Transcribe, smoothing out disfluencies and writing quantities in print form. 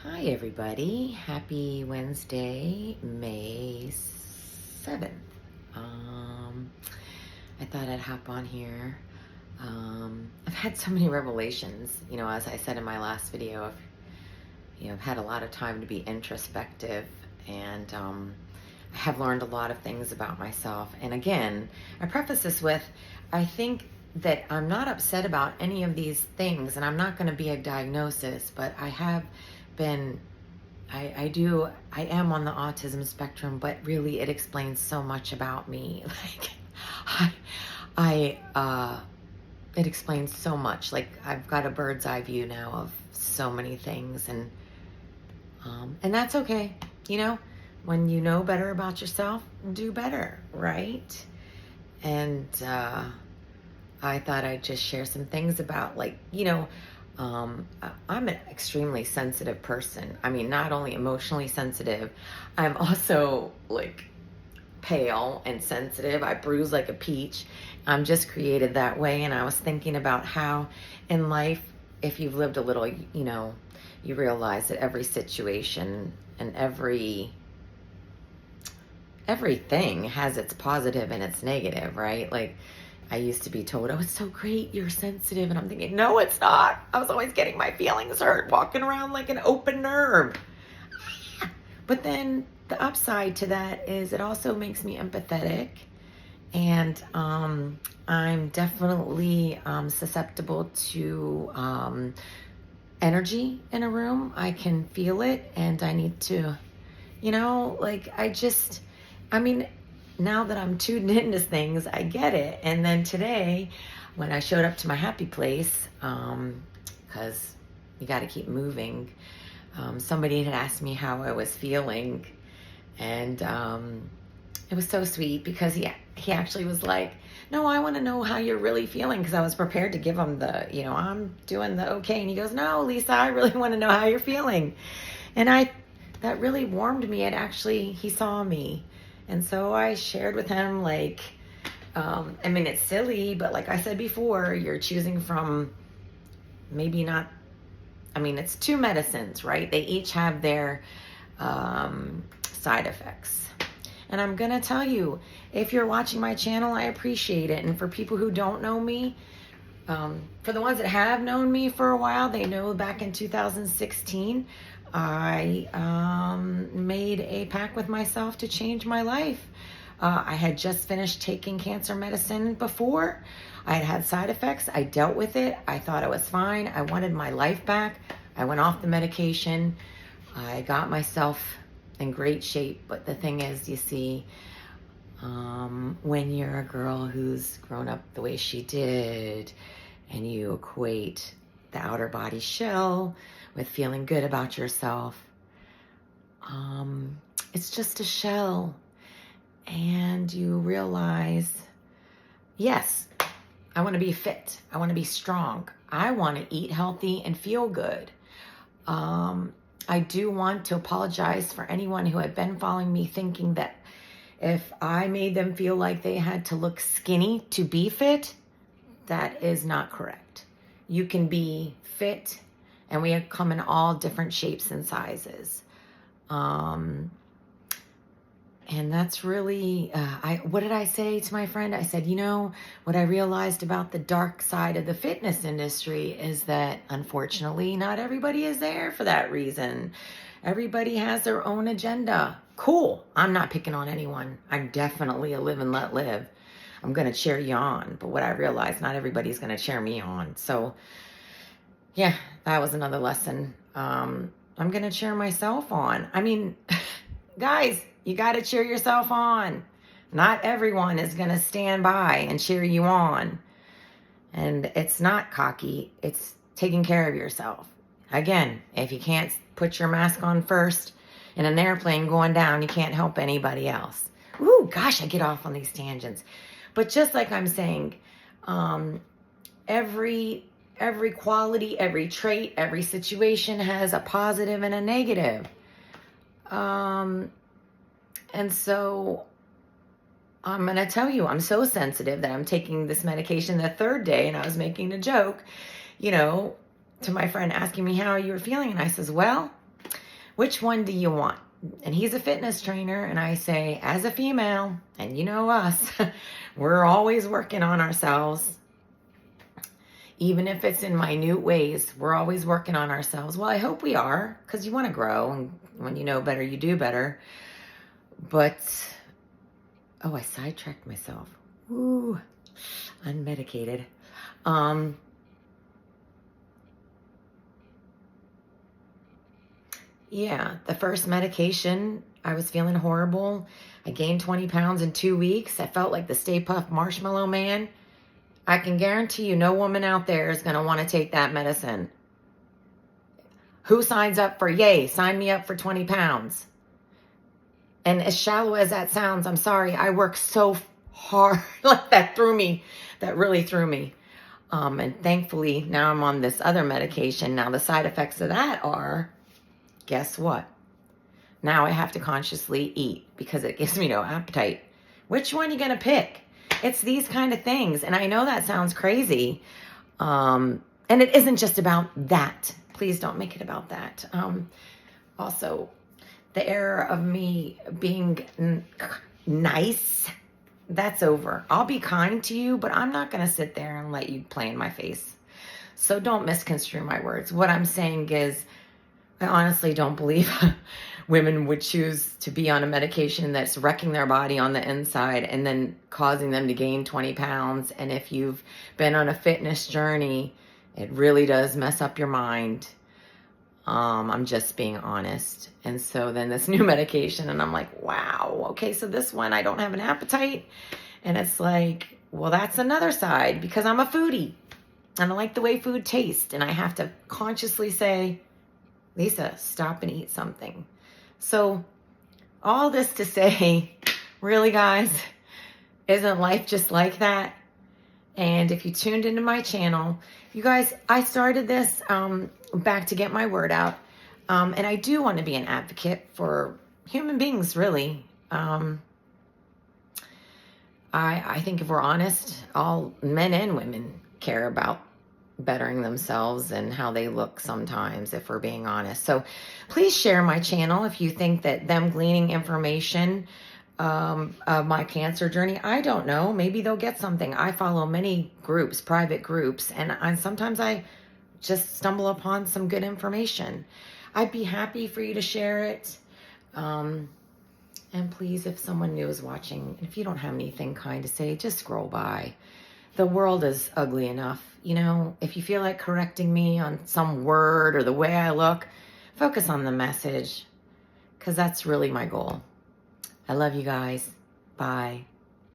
Hi, everybody. Happy Wednesday, May 7th. Um, I thought I'd hop on here. I've had so many revelations. As I said in my last video, I've had a lot of time to be introspective, and I have learned a lot of things about myself. And again, I preface this with, I think that I'm not upset about any of these things, and I'm not going to be a diagnosis, but I have been, I am on the autism spectrum, but really it explains so much about me. It explains so much. Like, I've got a bird's eye view now of so many things, and that's okay. When you know better about yourself, do better, right? And I thought I'd just share some things about, I'm an extremely sensitive person. I mean, not only emotionally sensitive, I'm also pale and sensitive. I bruise like a peach. I'm just created that way. And I was thinking about how in life, if you've lived a little, you realize that every situation and everything has its positive and its negative, right? Like, I used to be told, oh, it's so great, you're sensitive. And I'm thinking, no, it's not. I was always getting my feelings hurt, walking around like an open nerve. But then the upside to that is it also makes me empathetic. And I'm definitely susceptible to energy in a room. I can feel it, and I need to, now that I'm tuned into things, I get it. And then today, when I showed up to my happy place, because you got to keep moving, somebody had asked me how I was feeling, and it was so sweet because he actually was like, no, I want to know how you're really feeling, because I was prepared to give him the, I'm doing the okay. And he goes, no, Lisa, I really want to know how you're feeling. And that really warmed me. He saw me. And so I shared with him, it's silly, but like I said before, you're choosing from it's two medicines, right? They each have their side effects. And I'm going to tell you, if you're watching my channel, I appreciate it. And for people who don't know me, for the ones that have known me for a while, they know back in 2016, I made a pact with myself to change my life. I had just finished taking cancer medicine before. I had had side effects. I dealt with it. I thought I was fine. I wanted my life back. I went off the medication. I got myself in great shape. But the thing is, you see, when you're a girl who's grown up the way she did, and you equate the outer body shell with feeling good about yourself, it's just a shell. And you realize, yes, I want to be fit. I want to be strong. I want to eat healthy and feel good. I do want to apologize for anyone who had been following me thinking that if I made them feel like they had to look skinny to be fit. That is not correct. You can be fit, and we come in all different shapes and sizes. And that's really, what did I say to my friend? I said, what I realized about the dark side of the fitness industry is that, unfortunately, not everybody is there for that reason. Everybody has their own agenda. Cool. I'm not picking on anyone. I'm definitely a live and let live. I'm going to cheer you on. But what I realized, not everybody's going to cheer me on. So, yeah, that was another lesson. I'm going to cheer myself on. Guys, you got to cheer yourself on. Not everyone is going to stand by and cheer you on. And it's not cocky. It's taking care of yourself. Again, if you can't put your mask on first in an airplane going down, you can't help anybody else. Ooh, gosh, I get off on these tangents. But just like I'm saying, every quality, every trait, every situation has a positive and a negative. And so I'm going to tell you, I'm so sensitive that I'm taking this medication the third day, and I was making a joke, to my friend asking me how you were feeling. And I says, well, which one do you want? And he's a fitness trainer. And I say, as a female, and you know us, we're always working on ourselves. Even if it's in minute ways, we're always working on ourselves. Well, I hope we are, because you want to grow. And when you know better, you do better. But, oh, I sidetracked myself. Ooh, unmedicated. Yeah, the first medication, I was feeling horrible. I gained 20 pounds in 2 weeks. I felt like the Stay Puft Marshmallow Man. I can guarantee you no woman out there is going to want to take that medicine. Who signs up for, yay, sign me up for 20 pounds? And as shallow as that sounds, I'm sorry, I work so hard. Like that threw me. That really threw me. And thankfully, now I'm on this other medication. Now the side effects of that are, guess what? Now I have to consciously eat because it gives me no appetite. Which one are you going to pick? It's these kind of things. And I know that sounds crazy. And it isn't just about that. Please don't make it about that. Also, the era of me being nice, that's over. I'll be kind to you, but I'm not going to sit there and let you play in my face. So don't misconstrue my words. What I'm saying is, I honestly don't believe women would choose to be on a medication that's wrecking their body on the inside and then causing them to gain 20 pounds. And if you've been on a fitness journey, it really does mess up your mind. I'm just being honest. And so then this new medication, and I'm like, wow, okay, so this one, I don't have an appetite. And it's like, well, that's another side because I'm a foodie and I like the way food tastes. And I have to consciously say, Lisa, stop and eat something. So all this to say, really, guys, isn't life just like that? And if you tuned into my channel, you guys, I started this back to get my word out. And I do want to be an advocate for human beings, really. I think if we're honest, all men and women care about bettering themselves and how they look sometimes, if we're being honest. So please share my channel if you think that them gleaning information of my cancer journey, I don't know, maybe they'll get something. I follow many groups, private groups, and sometimes I just stumble upon some good information. I'd be happy for you to share it. And please, if someone new is watching, if you don't have anything kind to say, just scroll by. The world is ugly enough. You know, if you feel like correcting me on some word or the way I look, focus on the message, because that's really my goal. I love you guys. Bye.